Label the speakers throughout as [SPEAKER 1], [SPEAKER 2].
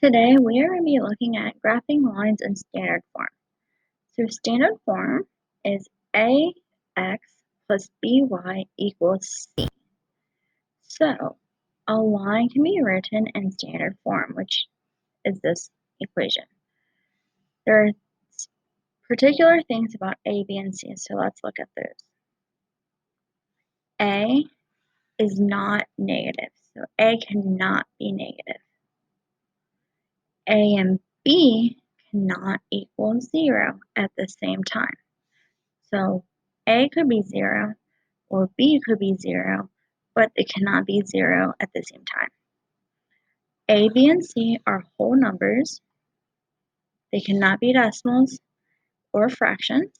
[SPEAKER 1] Today we are going to be looking at graphing lines in standard form. So standard form is ax plus by equals c. So a line can be written in standard form, which is this equation. There are particular things about a, b, and c, so let's look at those. A is not negative, so a cannot be negative. A and b cannot equal 0 at the same time. So A could be 0 or B could be 0, but it cannot be 0 at the same time. A, B, and C are whole numbers. They cannot be decimals or fractions.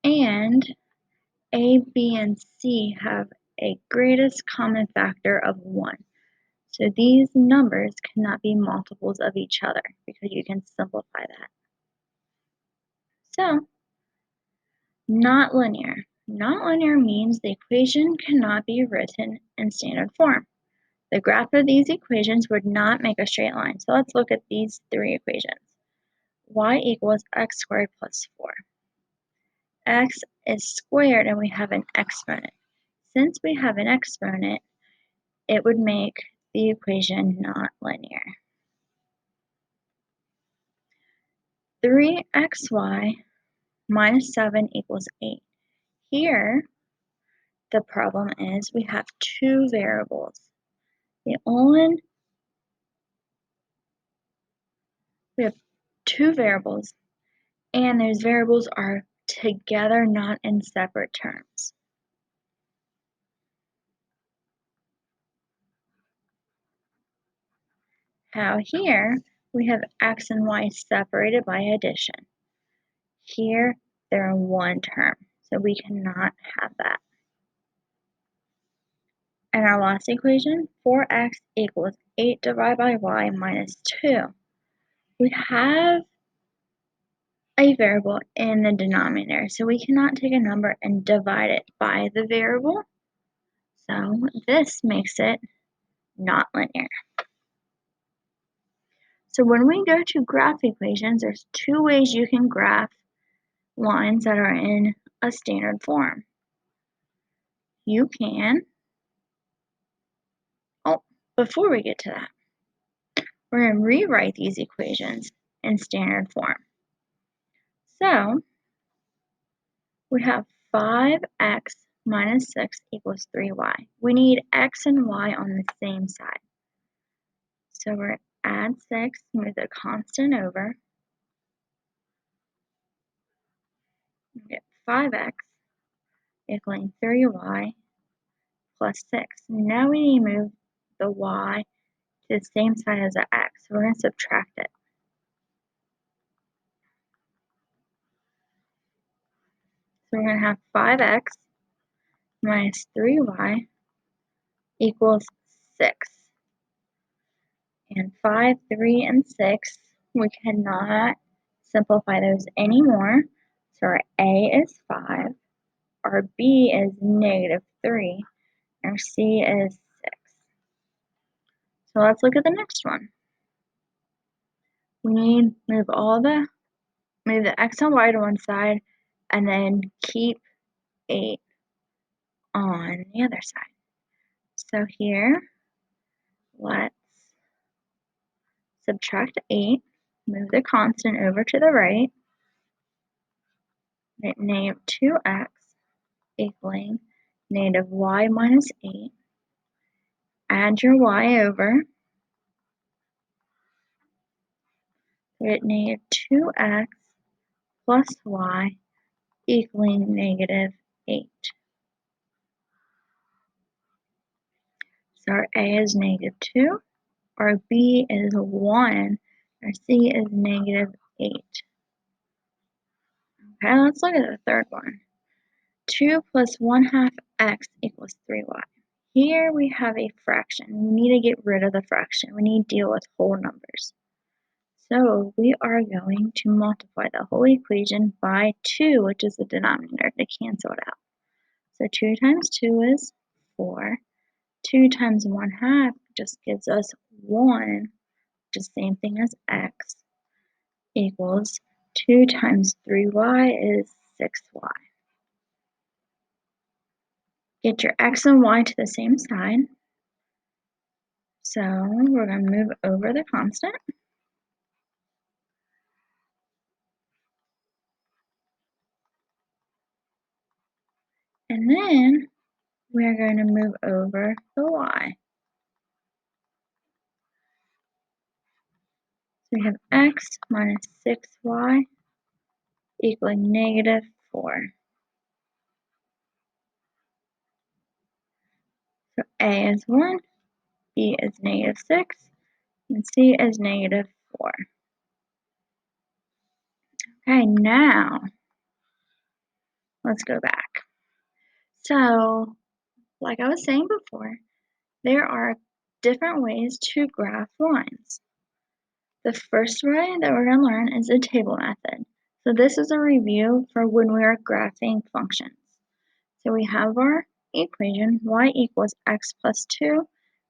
[SPEAKER 1] And A, B, and C have a greatest common factor of 1. So these numbers cannot be multiples of each other because you can simplify that. So, not linear. Not linear means the equation cannot be written in standard form. The graph of these equations would not make a straight line. So let's look at these three equations. Y equals x squared plus 4. X is squared and we have an exponent. Since we have an exponent, it would make the equation not linear. 3xy minus 7 equals 8. Here, the problem is we have two variables. We have two variables, and those variables are together, not in separate terms. How here, we have x and y separated by addition. Here, they're in one term, so we cannot have that. And our last equation, 4x equals 8 divided by y minus 2. We have a variable in the denominator, so we cannot take a number and divide it by the variable. So this makes it not linear. So when we go to graph equations, there's two ways you can graph lines that are in a standard form. You can, before we get to that, we're going to rewrite these equations in standard form. So we have 5x minus 6 equals 3y. We need x and y on the same side. So we're add 6, move the constant over, we get 5x equaling 3y plus 6. Now we need to move the y to the same side as the x, so we're going to subtract it. So we're going to have 5x minus 3y equals 6. And 5, 3, and 6, we cannot simplify those anymore. So our A is 5, our B is negative 3, and our C is 6. So let's look at the next one. We need to move the x and y to one side, and then keep 8 on the other side. So here, let's subtract 8, move the constant over to the right, get negative 2x equaling negative y minus 8. Add your y over, get negative 2x plus y equaling negative 8. So our A is negative 2, our B is 1, our C is negative 8. Okay, let's look at the third one. 2 plus 1/2 x equals 3y. Here we have a fraction. We need to get rid of the fraction. We need to deal with whole numbers. So we are going to multiply the whole equation by 2, which is the denominator, to cancel it out. So 2 times 2 is 4. 2 times 1/2 just gives us 1 which is the same thing as x, equals 2 times 3y is 6y. Get your x and y to the same side. So we're going to move over the constant. And then we're going to move over the y. So we have x minus 6y equaling negative 4. So a is 1, b is negative 6, and c is negative 4. Okay, now let's go back. So, like I was saying before, there are different ways to graph lines. The first way that we're going to learn is the table method. So this is a review for when we are graphing functions. So we have our equation, y equals x plus 2.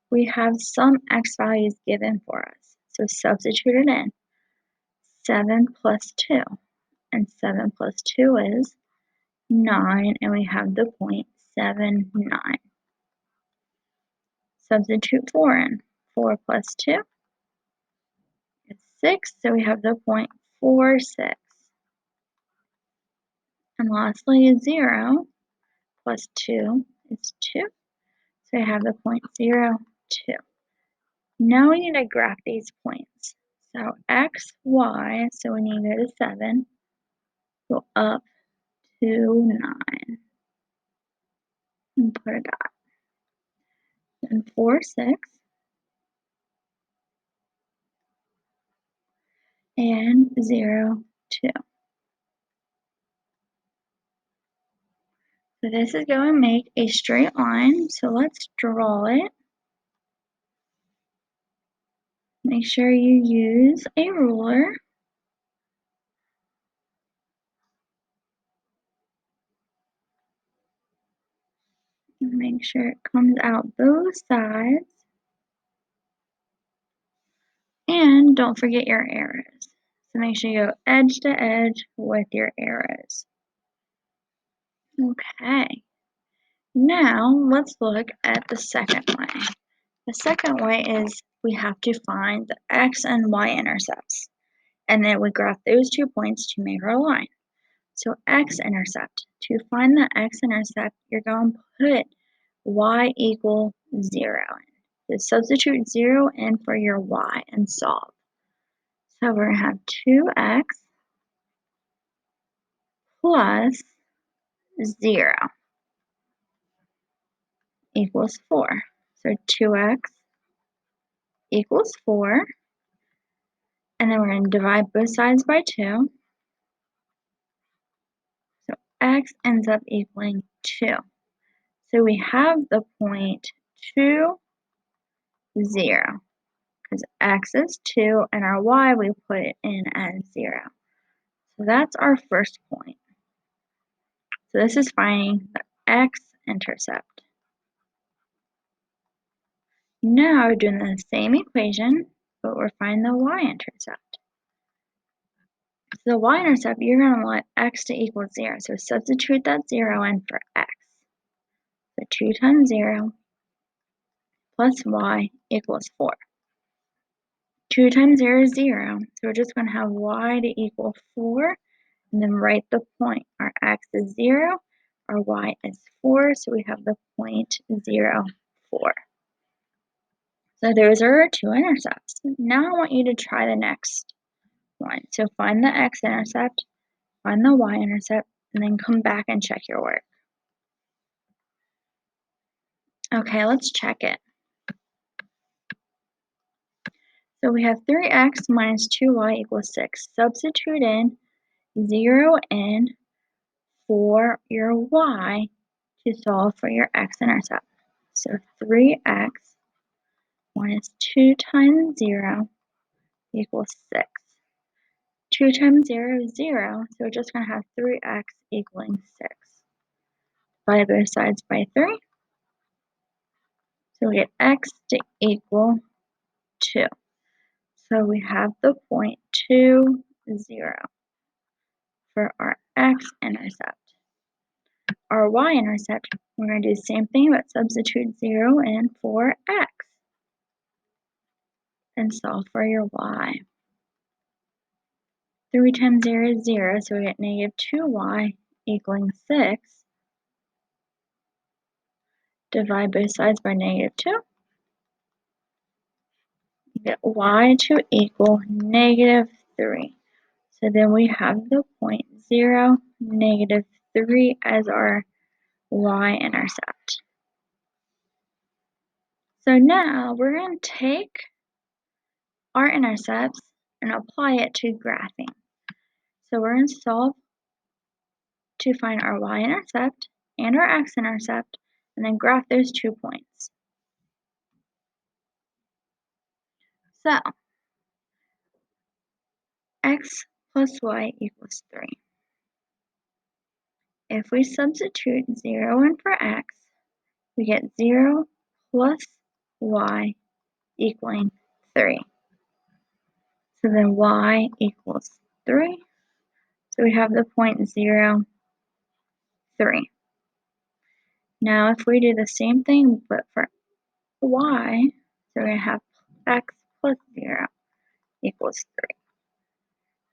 [SPEAKER 1] We have some x values given for us. So substitute it in. 7 plus 2. And 7 plus 2 is 9, and we have the point 7, 9. Substitute 4 in. 4 plus 2 is 6, so we have the point 4, 6. And lastly, 0 plus 2 is 2, so we have the point 0, 2. Now we need to graph these points. So x, y, so we need to go to 7, go up to 9, and put a dot. Then 4, 6, and 0, 2. So this is going to make a straight line, so let's draw it. Make sure you use a ruler. Make sure it comes out both sides. And don't forget your arrows. So make sure you go edge to edge with your arrows. Okay. Now let's look at the second way. The second way is we have to find the x and y intercepts. And then we graph those 2 points to make our line. So x-intercept. To find the x-intercept, you're going to put y equal 0 in. So substitute 0 in for your y and solve. So we're going to have 2x plus 0 equals 4. So 2x equals 4. And then we're going to divide both sides by 2. So x ends up equaling 2. So we have the point 2, 0. Because x is 2 and our y we put it in as 0. So that's our first point. So this is finding the x-intercept. Now we're doing the same equation, but we're finding the y-intercept. So the y-intercept, you're going to want x to equal 0. So substitute that 0 in for x. So 2 times 0 plus y equals 4. 2 times 0 is 0, so we're just going to have y to equal 4, and then write the point. Our x is 0, our y is 4, so we have the point 0, 4. So those are our 2 intercepts. Now I want you to try the next one. So find the x-intercept, find the y-intercept, and then come back and check your work. Okay, let's check it. So we have 3x minus 2y equals 6. Substitute in 0 in for your y to solve for your x-intercept. So 3x minus 2 times 0 equals 6. 2 times 0 is 0, so we're just going to have 3x equaling 6. Divide both sides by 3. So we get x to equal 2. So we have the point 2, 0 for our x-intercept. Our y-intercept, we're going to do the same thing, but substitute 0 in for x and solve for your y. 3 times 0 is 0, so we get negative 2y equaling 6. Divide both sides by negative 2. You get y to equal negative 3. So then we have the point 0, negative 3 as our y-intercept. So now we're going to take our intercepts and apply it to graphing. So we're going to solve to find our y-intercept and our x-intercept, and then graph those 2 points. So x plus y equals 3. If we substitute 0 in for x, we get 0 plus y equaling 3. So then y equals 3. So we have the point 0, 3. Now if we do the same thing but for y, so we're going to have x plus 0 equals 3.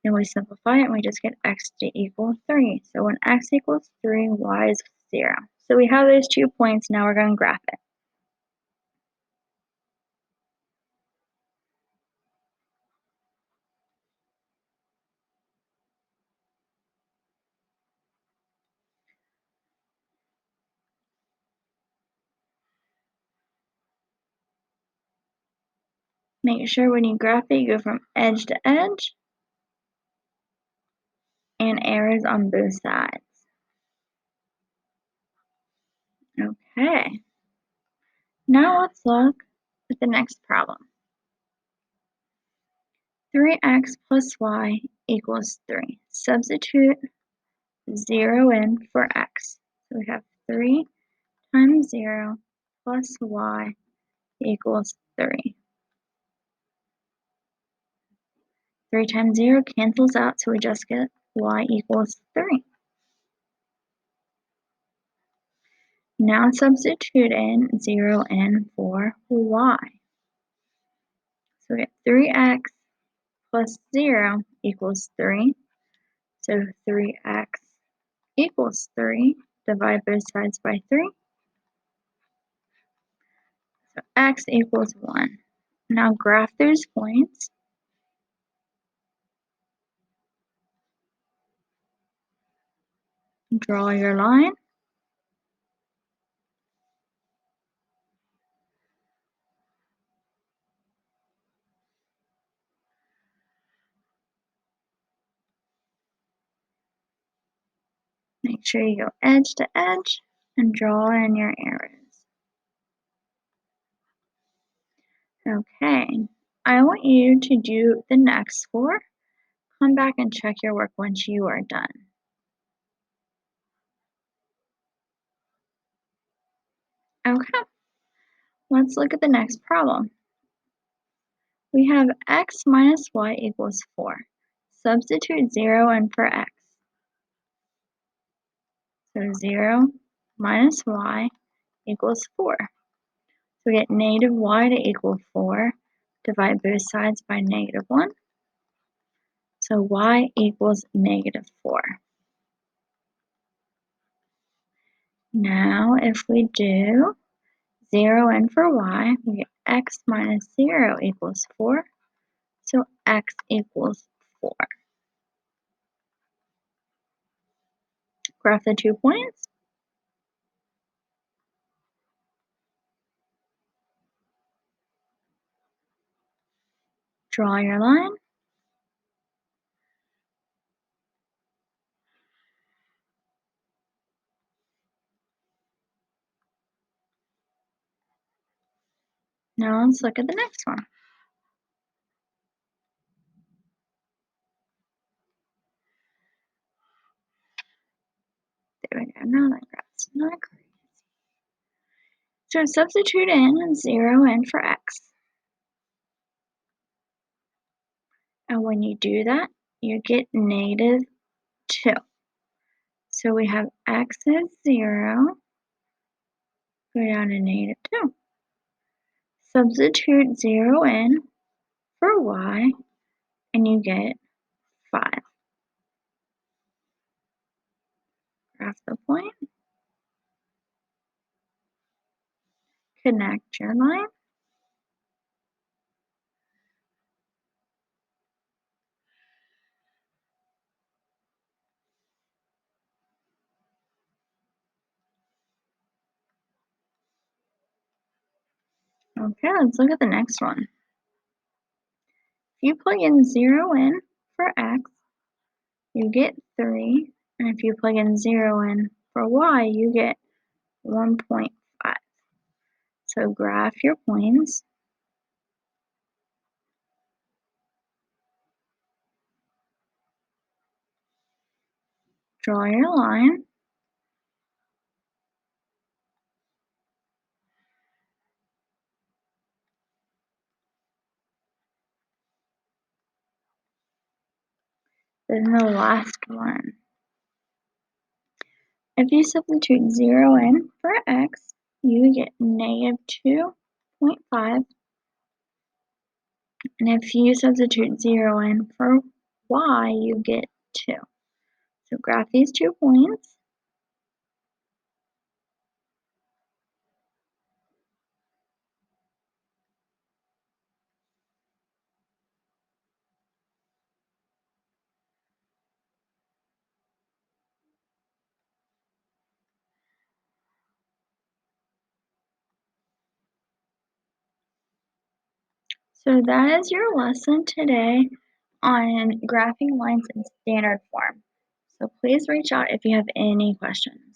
[SPEAKER 1] Then we simplify it and we just get x to equal 3. So when x equals 3, y is 0. So we have those 2 points, now we're going to graph it. Make sure when you graph it, you go from edge to edge and arrows on both sides. Okay. Now let's look at the next problem. 3x plus y equals 3. Substitute 0 in for x. So we have 3 times 0 plus y equals 3. 3 times 0 cancels out, so we just get y equals 3. Now substitute in 0 in for y. So we get 3x plus 0 equals 3. So 3x equals 3. Divide both sides by 3. So x equals 1. Now graph those points. Draw your line. Make sure you go edge to edge and draw in your arrows. Okay, I want you to do the next 4. Come back and check your work once you are done. Okay, let's look at the next problem. We have x minus y equals 4. Substitute 0 in for x. So 0 minus y equals 4. So we get negative y to equal 4. Divide both sides by negative 1. So y equals negative 4. Now if we do 0 in for y, we get x minus 0 equals 4. So x equals 4. Graph the 2 points. Draw your line. Now let's look at the next one. There we go. Now that graph's not great. So substitute in 0 in for x. And when you do that, you get -2. So we have x is 0, go down to -2. Substitute 0 in for y, and you get 5. Graph the point, connect your line. Okay, let's look at the next one. If you plug in 0 in for x, you get 3. And if you plug in 0 in for y, you get 1.5. So graph your points. Draw your line. Then the last one. If you substitute 0 in for x, you get -2.5. And if you substitute 0 in for y, you get 2. So graph these 2 points. So that is your lesson today on graphing lines in standard form. So please reach out if you have any questions.